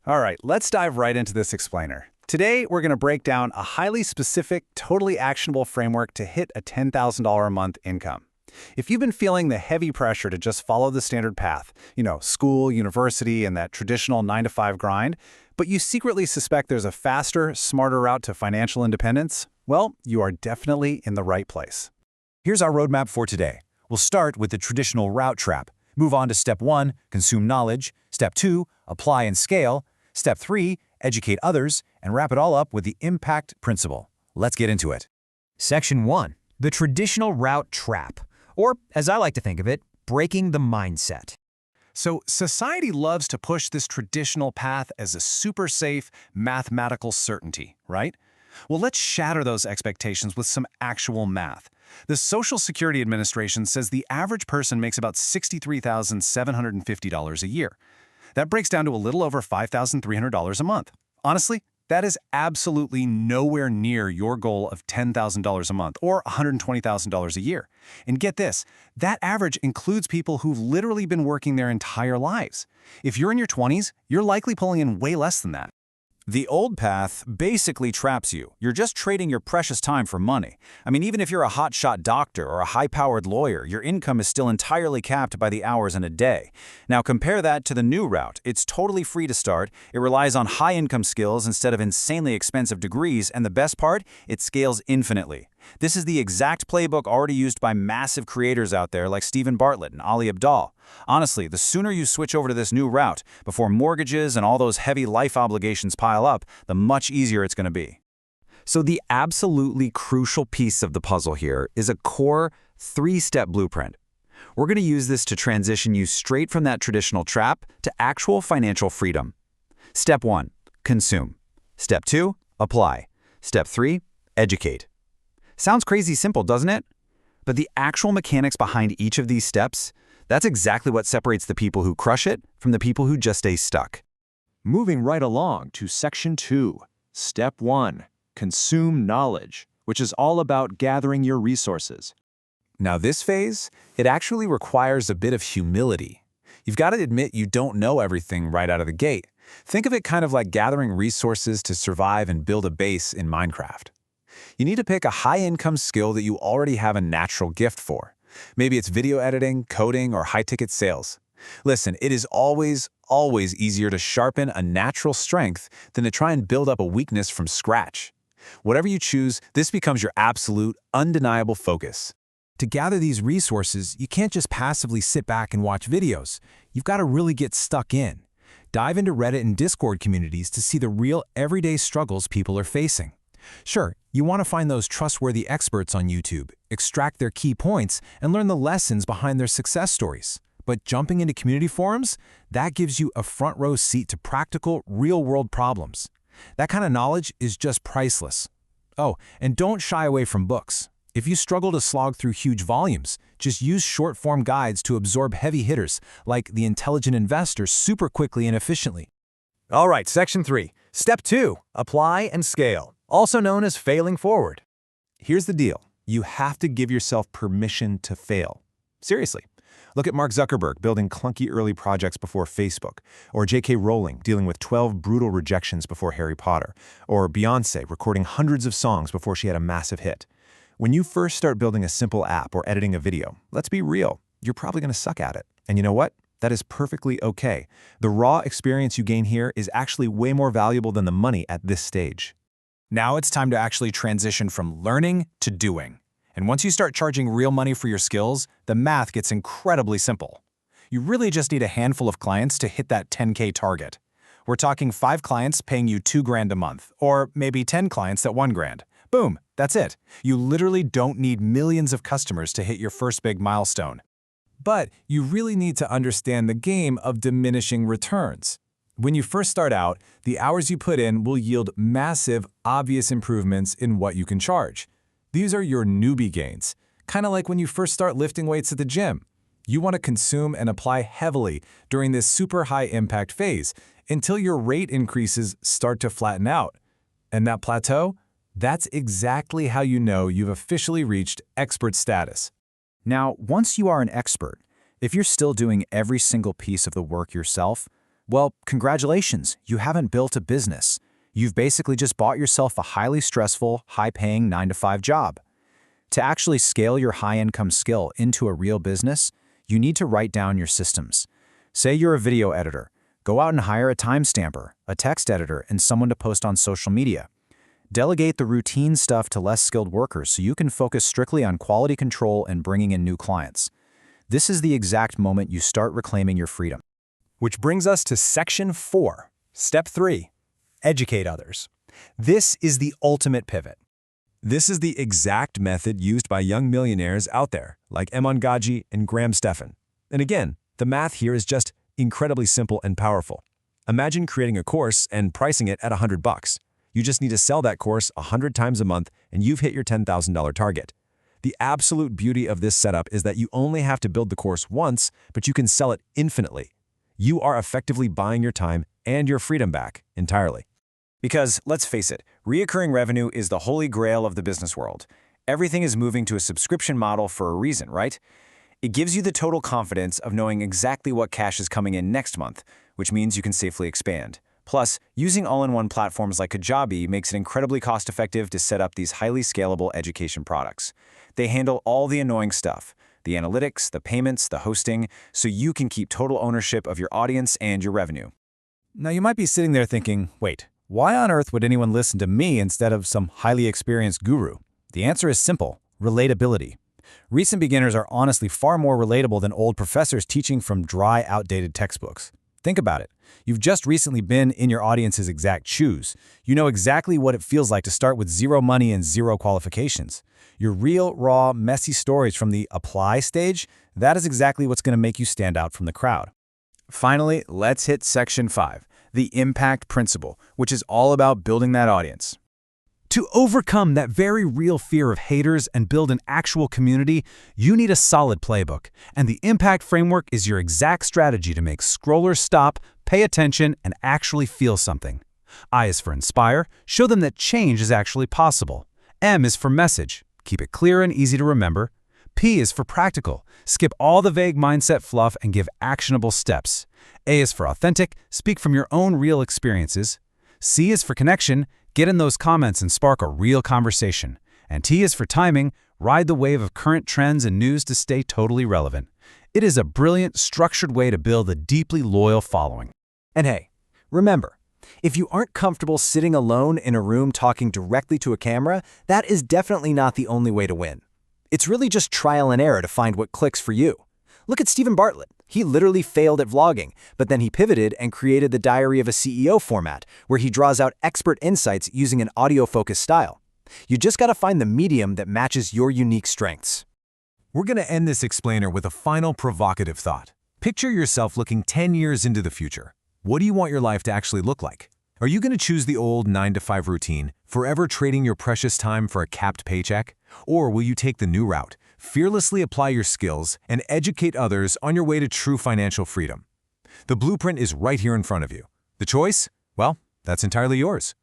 All right, let's dive right into this explainer. Today, we're going to break down a highly specific, totally actionable framework to hit a $10,000 a month income. If you've been feeling the heavy pressure to just follow the standard path, school, university, and that traditional 9 to 5 grind, but you secretly suspect there's a faster, smarter route to financial independence, well, you are definitely in the right place. Here's our roadmap for today. We'll start with the traditional route trap, move on to Step 1, consume knowledge, Step 2, apply and scale, Step 3, educate others, and wrap it all up with the impact principle. Let's get into it. Section 1. The traditional route trap, or as I like to think of it, breaking the mindset. So society loves to push this traditional path as a super safe mathematical certainty, right? Well, let's shatter those expectations with some actual math. The Social Security Administration says the average person makes about $63,750 a year. That breaks down to a little over $5,300 a month. Honestly, that is absolutely nowhere near your goal of $10,000 a month or $120,000 a year. And get this, that average includes people who've literally been working their entire lives. If you're in your 20s, you're likely pulling in way less than that. The old path basically traps you. You're just trading your precious time for money. Even if you're a hotshot doctor or a high-powered lawyer, your income is still entirely capped by the hours in a day. Now compare that to the new route. It's totally free to start. It relies on high-income skills instead of insanely expensive degrees, and the best part, it scales infinitely. This is the exact playbook already used by massive creators out there like Stephen Bartlett and Ali Abdaal. Honestly, the sooner you switch over to this new route, before mortgages and all those heavy life obligations pile up, the much easier it's going to be. So the absolutely crucial piece of the puzzle here is a core 3-step blueprint. We're going to use this to transition you straight from that traditional trap to actual financial freedom. Step 1, consume. Step 2, apply. Step 3, educate. Sounds crazy simple, doesn't it? But the actual mechanics behind each of these steps, that's exactly what separates the people who crush it from the people who just stay stuck. Moving right along to Section 2, Step 1, consume knowledge, which is all about gathering your resources. Now this phase, it actually requires a bit of humility. You've got to admit you don't know everything right out of the gate. Think of it kind of like gathering resources to survive and build a base in Minecraft. You need to pick a high-income skill that you already have a natural gift for. Maybe it's video editing, coding, or high-ticket sales. Listen, it is always easier to sharpen a natural strength than to try and build up a weakness from scratch. Whatever you choose, this becomes your absolute, undeniable focus. To gather these resources, you can't just passively sit back and watch videos. You've got to really get stuck in. Dive into Reddit and Discord communities to see the real everyday struggles people are facing. Sure, you want to find those trustworthy experts on YouTube, extract their key points, and learn the lessons behind their success stories. But jumping into community forums, that gives you a front row seat to practical, real-world problems. That kind of knowledge is just priceless. Oh, and don't shy away from books. If you struggle to slog through huge volumes, just use short-form guides to absorb heavy hitters like The Intelligent Investor super quickly and efficiently. All right, Section 3. Step 2, apply and scale, also known as failing forward. Here's the deal. You have to give yourself permission to fail. Seriously. Look at Mark Zuckerberg building clunky early projects before Facebook, or J.K. Rowling dealing with 12 brutal rejections before Harry Potter, or Beyoncé recording hundreds of songs before she had a massive hit. When you first start building a simple app or editing a video, let's be real, you're probably going to suck at it. And you know what? That is perfectly okay. The raw experience you gain here is actually way more valuable than the money at this stage. Now it's time to actually transition from learning to doing. And once you start charging real money for your skills, the math gets incredibly simple. You really just need a handful of clients to hit that 10K target. We're talking 5 clients paying you $2,000 a month, or maybe 10 clients at $1,000. Boom, that's it. You literally don't need millions of customers to hit your first big milestone. But you really need to understand the game of diminishing returns. When you first start out, the hours you put in will yield massive, obvious improvements in what you can charge. These are your newbie gains, kind of like when you first start lifting weights at the gym. You want to consume and apply heavily during this super high impact phase until your rate increases start to flatten out. And that plateau? That's exactly how you know you've officially reached expert status. Now, once you are an expert, if you're still doing every single piece of the work yourself, Well, congratulations, you haven't built a business. You've basically just bought yourself a highly stressful, high-paying 9-to-5 job. To actually scale your high-income skill into a real business, you need to write down your systems. Say you're a video editor. Go out and hire a timestamper, a text editor, and someone to post on social media. Delegate the routine stuff to less skilled workers so you can focus strictly on quality control and bringing in new clients. This is the exact moment you start reclaiming your freedom. Which brings us to Section 4, Step 3, Educate Others. This is the ultimate pivot. This is the exact method used by young millionaires out there, like Eamon Gadzhi and Graham Stephan. And again, the math here is just incredibly simple and powerful. Imagine creating a course and pricing it at $100. You just need to sell that course 100 times a month and you've hit your $10,000 target. The absolute beauty of this setup is that you only have to build the course once, but you can sell it infinitely. You are effectively buying your time and your freedom back entirely. Because, let's face it, recurring revenue is the holy grail of the business world. Everything is moving to a subscription model for a reason, right? It gives you the total confidence of knowing exactly what cash is coming in next month, which means you can safely expand. Plus, using all-in-one platforms like Kajabi makes it incredibly cost-effective to set up these highly scalable education products. They handle all the annoying stuff, the analytics, the payments, the hosting, so you can keep total ownership of your audience and your revenue. Now you might be sitting there thinking, wait, why on earth would anyone listen to me instead of some highly experienced guru? The answer is simple: relatability. Recent beginners are honestly far more relatable than old professors teaching from dry, outdated textbooks. Think about it. You've just recently been in your audience's exact shoes. You know exactly what it feels like to start with zero money and zero qualifications. Your real, raw, messy stories from the apply stage, that is exactly what's going to make you stand out from the crowd. Finally, let's hit Section 5, the impact principle, which is all about building that audience. To overcome that very real fear of haters and build an actual community, you need a solid playbook, and the Impact Framework is your exact strategy to make scrollers stop, pay attention, and actually feel something. I is for inspire, show them that change is actually possible. M is for message, keep it clear and easy to remember. P is for practical, skip all the vague mindset fluff and give actionable steps. A is for authentic, speak from your own real experiences. C is for connection, get in those comments and spark a real conversation. And T is for timing, ride the wave of current trends and news to stay totally relevant. It is a brilliant, structured way to build a deeply loyal following. And hey, remember, if you aren't comfortable sitting alone in a room talking directly to a camera, that is definitely not the only way to win. It's really just trial and error to find what clicks for you. Look at Stephen Bartlett. He literally failed at vlogging, but then he pivoted and created the Diary of a CEO format, where he draws out expert insights using an audio-focused style. You just gotta find the medium that matches your unique strengths. We're going to end this explainer with a final provocative thought. Picture yourself looking 10 years into the future. What do you want your life to actually look like? Are you going to choose the old 9-to-5 routine, forever trading your precious time for a capped paycheck? Or will you take the new route, fearlessly apply your skills, and educate others on your way to true financial freedom? The blueprint is right here in front of you. The choice? Well, that's entirely yours.